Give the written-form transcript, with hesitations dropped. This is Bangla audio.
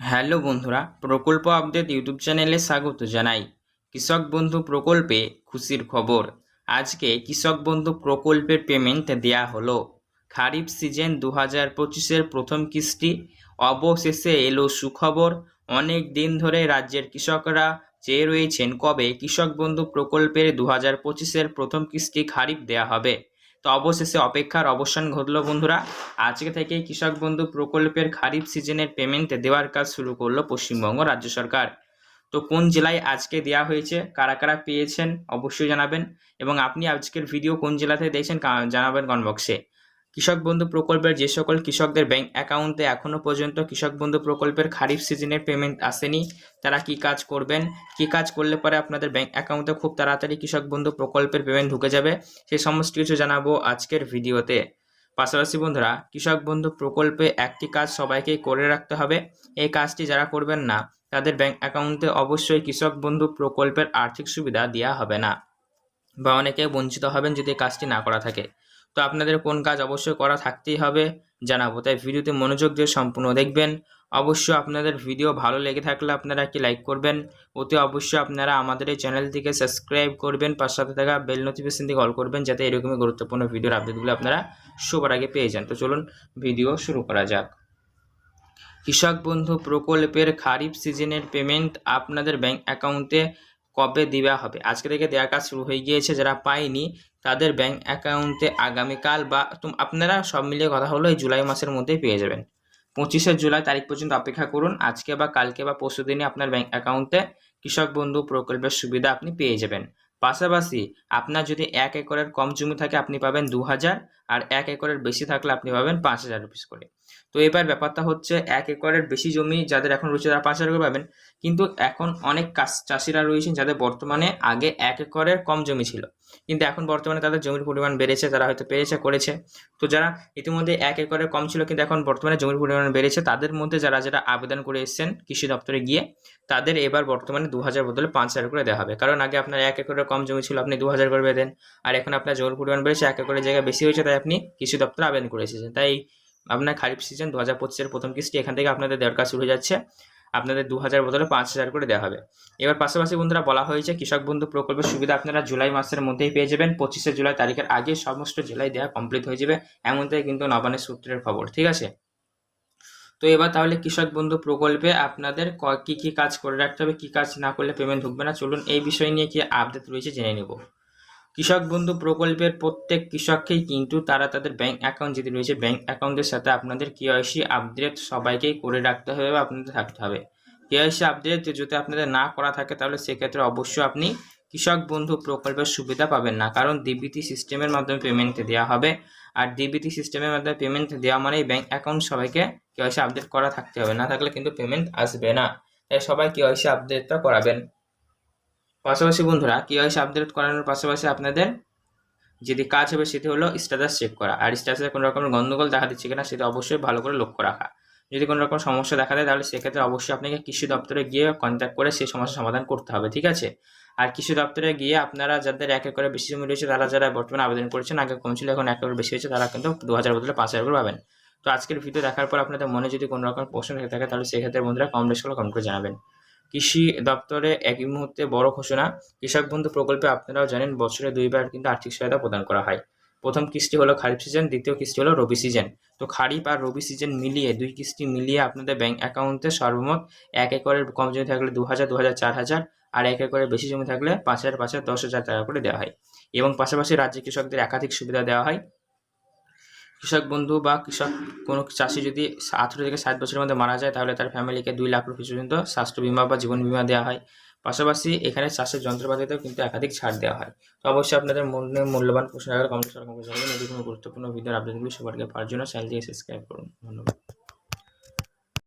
হ্যালো বন্ধুরা, প্রকল্প আপডেট ইউটিউব চ্যানেলে স্বাগত জানাই। কৃষক বন্ধু প্রকল্পে খুশির খবর। আজকে কৃষক বন্ধু প্রকল্পের পেমেন্ট দেয়া হলো। খারিফ সিজন 2025-এর প্রথম কিস্তি অবশেষে এলো সুখবর। অনেক দিন ধরে রাজ্যের কৃষকরা চেয়ে রয়েছেন কবে কৃষক বন্ধু প্রকল্পের 2025-এর প্রথম কিস্তি খারিফ দেয়া হবে। তো অবশেষে অপেক্ষার অবসান ঘটল বন্ধুরা। আজকে থেকে কৃষক বন্ধু প্রকল্পের খারিফ সিজনের পেমেন্ট দেওয়ার কাজ শুরু করলো পশ্চিমবঙ্গ রাজ্য সরকার। তো কোন জেলায় আজকে দেওয়া হয়েছে, কারা কারা পেয়েছেন অবশ্যই জানাবেন, এবং আপনি আজকের ভিডিও কোন জেলা থেকে দেখছেন জানাবেন কমেন্ট বক্সে। কৃষক বন্ধু প্রকল্পের যে সকল কৃষকদের ব্যাংক অ্যাকাউন্টে এখনও পর্যন্ত কৃষক বন্ধু প্রকল্পের খারিফ সিজনের পেমেন্ট আসেনি, তারা কি কাজ করবেন, কি কাজ করলে পরে আপনাদের ব্যাংক অ্যাকাউন্টে খুব তাড়াতাড়ি কৃষক বন্ধু প্রকল্পের পেমেন্ট ঢুকে যাবে, সেই সমস্ত কিছু জানাবো আজকের ভিডিওতে। পাশাপাশি বন্ধুরা, কৃষক বন্ধু প্রকল্পে একটি কাজ সবাইকেই করে রাখতে হবে। এই কাজটি যারা করবেন না তাদের ব্যাংক অ্যাকাউন্টে অবশ্যই কৃষক বন্ধু প্রকল্পের আর্থিক সুবিধা দেওয়া হবে না, বা অনেকে বঞ্চিত হবেন যদি কাজটি না করা থাকে। তো আপনাদের কোন কাজ অবশ্যই করা থাকতেই হবে জানাবো, তাই ভিডিওতে মনোযোগ দিয়ে সম্পূর্ণ দেখবেন। অবশ্যই আপনাদের ভিডিও ভালো লেগে থাকলে আপনারা একটি লাইক করবেন। অতি অবশ্যই আপনারা আমাদের এই চ্যানেলটিকে সাবস্ক্রাইব করবেন, পাশে সাথে থাকা বেল নোটিফিকেশন দিয়ে অল করবেন, যাতে এরকমই গুরুত্বপূর্ণ ভিডিওর আপডেটগুলো আপনারা সবার আগে পেয়ে যান। তো চলুন ভিডিও শুরু করা যাক। কৃষক বন্ধু প্রকল্পের খারিফ সিজনের পেমেন্ট আপনাদের ব্যাংক অ্যাকাউন্টে কবে দেওয়া হবে? আজকে থেকে দেওয়ার কাজ শুরু হয়ে গিয়েছে। যারা পায়নি তাদের ব্যাংক অ্যাকাউন্টে আগামীকাল বা আপনারা সব মিলিয়ে কথা হলো এই জুলাই মাসের মধ্যেই পেয়ে যাবেন। 25শে জুলাই তারিখ পর্যন্ত অপেক্ষা করুন। আজকে বা কালকে বা পরশু দিনই আপনার ব্যাংক অ্যাকাউন্টে কৃষক বন্ধু প্রকল্পের সুবিধা আপনি পেয়ে যাবেন। পাশাপাশি আপনার যদি 1 একরের কম জমি থাকে আপনি পাবেন 2000, আর 1 একরের বেশি থাকলে আপনি পাবেন 5000 রুপিস করে। তো এবার ব্যাপারটা হচ্ছে 1 একরের বেশি জমি যাদের এখন রয়েছে তারা 5000 করে পাবেন, কিন্তু এখন অনেক চাষিরা রয়েছেন যাদের বর্তমানে আগে 1 একরের কম জমি ছিল, কিন্তু এখন বর্তমানে তাদের জমির পরিমাণ বেড়েছে, তারা হয়তো পেরেছে করেছে। তো যারা ইতিমধ্যে 1 একরের কম ছিল কিন্তু এখন বর্তমানে জমির পরিমাণ বেড়েছে, তাদের মধ্যে যারা যারা আবেদন করে এসেছেন কৃষি দপ্তরে গিয়ে, তাদের এবার বর্তমানে 2000 বদলে 5000 করে দেওয়া হবে। কারণ আগে আপনার 1 একরের কম জমি ছিল, আপনি 2000 করে পেতেন, আর এখন আপনার জমির পরিমাণ বেড়েছে, 1 একরের জায়গায় বেশি হয়েছে, তাই আপনি কৃষি দপ্তরে আবেদন করে এসেছেন। তাই আপনার খারিফ সিজন 2025-এর প্রথম কিস্তি এখান থেকে আপনাদের দেওয়ার কাজ শুরু হয়ে যাচ্ছে। আপনাদের 2000 বদলে 5000 করে দেওয়া হবে। এবার পাশাপাশি বন্ধুরা বলা হয়েছে কৃষক বন্ধু প্রকল্পের সুবিধা আপনারা জুলাই মাসের মধ্যেই পেয়ে যাবেন। 25শে জুলাই তারিখের আগে সমস্ত জেলায় দেওয়া কমপ্লিট হয়ে যাবে, এমনটাই কিন্তু নবান্নের সূত্রের খবর। ঠিক আছে, তো এবার তাহলে কৃষক বন্ধু প্রকল্পে আপনাদের কি কি কাজ করে রাখতে হবে, কি কাজ না করলে পেমেন্ট ঢুকবে না, চলুন এই বিষয় নিয়ে কি আপডেট রয়েছে জেনে নেব। কৃষক বন্ধু প্রকল্পের প্রত্যেক কৃষককেই কিন্তু তারা তাদের ব্যাংক অ্যাকাউন্ট যেটি রয়েছে ব্যাংক অ্যাকাউন্টের সাথে আপনাদের কেওয়াইসি আপডেট সবাইকেই করে রাখতে হবে বা আপনাদের থাকতে হবে। কেওয়াইসি আপডেট যদি আপনাদের না করা থাকে তাহলে সেক্ষেত্রে অবশ্যই আপনি কৃষক বন্ধু প্রকল্পের সুবিধা পাবেন না, কারণ ডিবিটি সিস্টেমের মাধ্যমে পেমেন্ট দেওয়া হবে, আর ডিবিটি সিস্টেমের মাধ্যমে পেমেন্ট দেওয়া মানেই ব্যাংক অ্যাকাউন্ট সবাইকে কেওয়াইসি আপডেট করা থাকতে হবে, না থাকলে কিন্তু পেমেন্ট আসবে না। তাই সবাই কেওয়াইসি আপডেটটা করাবেন। পাশাপাশি বন্ধুরা, কেওয়াইসি আপডেট করানোর পাশাপাশি আপনাদের যেটি কাজ হবে সেটি হলো স্ট্যাটাস চেক করা, আর স্ট্যাটাসে কোনো রকমের গন্ডগোল দেখা দিচ্ছে কিনা সেটা অবশ্যই ভালো করে লক্ষ্য রাখা। যদি কোনো রকম সমস্যা দেখা দেয় তাহলে সেক্ষেত্রে অবশ্যই আপনাকে কৃষি দপ্তরে গিয়ে কন্ট্যাক্ট করে সেই সমস্যার সমাধান করতে হবে। ঠিক আছে, আর কৃষি দপ্তরে গিয়ে আপনারা যাদের 1 একরের বেশি জমি রয়েছে, তারা যারা বর্তমানে আবেদন করেছেন, আগে কম ছিল এখন 1 একরের বেশি হয়েছে, তারা কিন্তু 2000 বদলে 5000 করে পাবেন। তো আজকের ভিডিও দেখার পর আপনাদের মনে যদি কোনো রকম প্রশ্ন থেকে থাকে তাহলে সেক্ষেত্রে বন্ধুরা কমেন্ট করে জানাবেন। কৃষি দপ্তরে একই মুহূর্তে বড় ঘোষণা, কৃষক বন্ধু প্রকল্পে আপনারাও জানেন বছরে 2বার কিন্তু আর্থিক সহায়তা প্রদান করা হয়। প্রথম কিস্তি হলো খারিফ সিজন, দ্বিতীয় কিস্তি হলো রবি সিজন। তো খারিফ আর রবি সিজন মিলিয়ে 2 কিস্তি মিলিয়ে আপনাদের ব্যাংক অ্যাকাউন্টে সর্বমোট 1 একরের কম জমি থাকলে 2000, 2000, 4000, আর 1 একরের বেশি জমি থাকলে 5000, 5000, 10,000 টাকা করে দেওয়া হয়। এবং পাশাপাশি রাজ্যের কৃষকদের একাধিক সুবিধা দেওয়া হয়। কৃষক বন্ধু বা কৃষক কোনো চাষি যদি 18 থেকে 60 বছরের মধ্যে মারা যায় তাহলে তার ফ্যামিলিকে 2 লাখ রুপি পর্যন্ত স্বাস্থ্য বিমা বা জীবন বিমা দেওয়া হয়। পাশাপাশি এখানে চাষের যন্ত্রপাতিতেও কিন্তু একাধিক ছাড় দেওয়া হয়। তো অবশ্যই আপনাদের মূল্যবান প্রশ্ন কমেন্ট করে জানাবেন। যদি কোনো গুরুত্বপূর্ণ ভিডিওর আপডেটগুলি সবার আগে পাওয়ার জন্য চ্যানেলটিকে সাবস্ক্রাইব করুন। ধন্যবাদ।